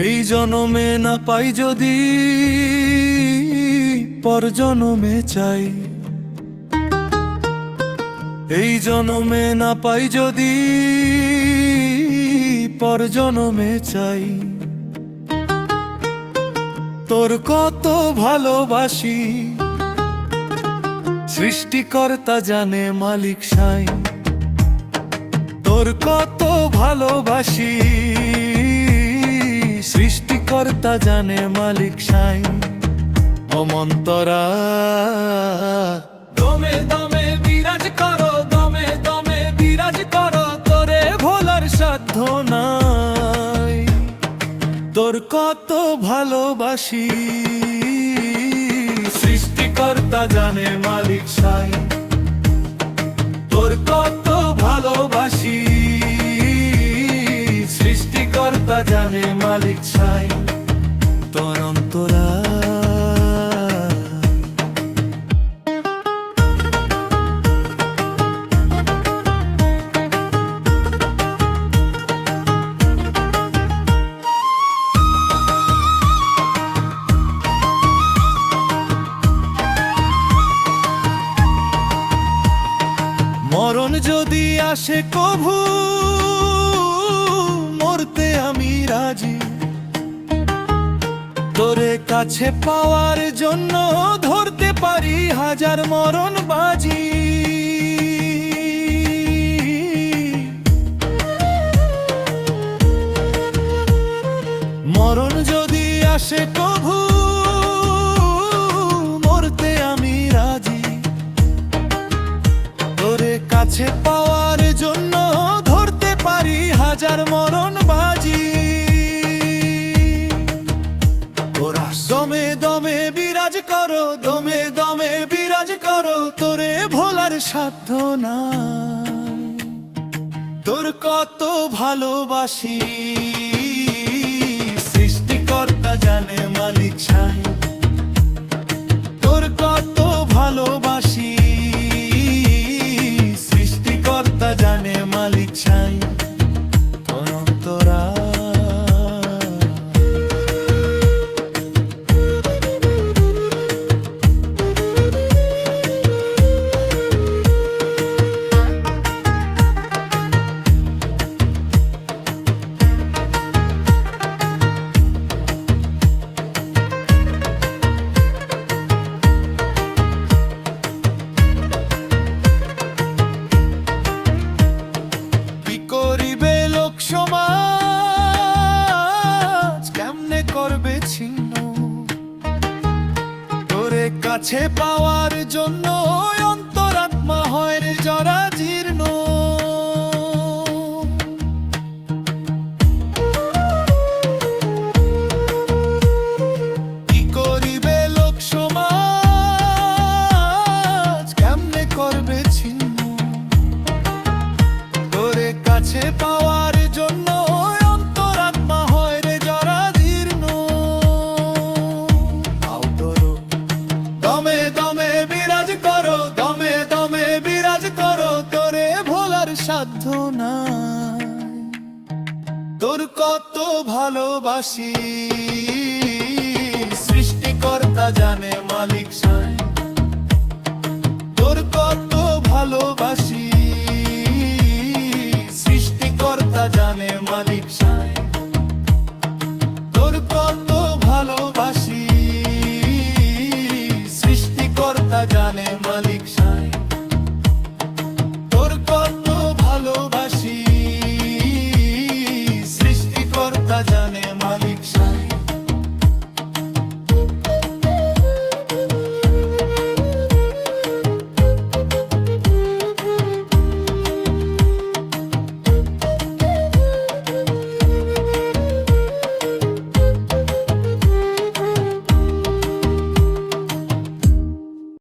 এই জনমে না পাই যদি পর জনমে চাই, এই জনমে না পাই যদি পর জনমে চাই। তোর কত ভালোবাসি সৃষ্টিকর্তা জানে মালিক সাই, তোর কত ভালোবাসি সৃষ্টিকর্তা জানে মালিক সাই। অমন্তরা দমে দমে বিরাজ করো, দমে দমে বিরাজ করো, তোরে ভোলার সাধ্য নাই। তোর কত ভালোবাসি সৃষ্টিকর্তা জানে মালিক সাই, তোর কত ভালোবাসি সৃষ্টিকর্তা জানে মালিক সাই। তোর অন্তরা মরণ যদি আসে কভু মরতে আমি রাজি, তোরে কাছে পাওয়ার জন্য ধরতে পারি হাজার মরণ বাজি। মরণ যদি আসে কভু মরতে আমি রাজি, তোরে কাছে পাওয়ার জন্য ধরতে পারি হাজার মরণ বাজি। ওরা দমে দমে বিরাজ করো, দমে দমে বিরাজ করো, তোরে ভোলার সাধ্য নাই। তোর কত ভালোবাসি সৃষ্টিকর্তা জানে মালিক সাই, তোর কত ভালোবাসি সৃষ্টিকর্তা জানে মালিক সাই। তোর অন্তরা করিবে লোক সমাজ কেমনে করবে ছিন্ন, তোরে কাছে পাওয়ার জন্য অন্তরাত্মা হয় রে জরা জীর্ণ। কি করিবে লোক সমাজ কেমনে করবে ছিন্ন, তোরে কাছে পাওয়ার জন্য অন্তরাত্মা হয় রে জরা জীর্ণ। দমে দমে বিরাজ করো, দমে দমে বিরাজ করো, তোরে ভোলার সাধ্য নাই। তোর কত ভালোবাসি সৃষ্টিকর্তা জানে মালিক সাই, তোর কত ভালোবাসি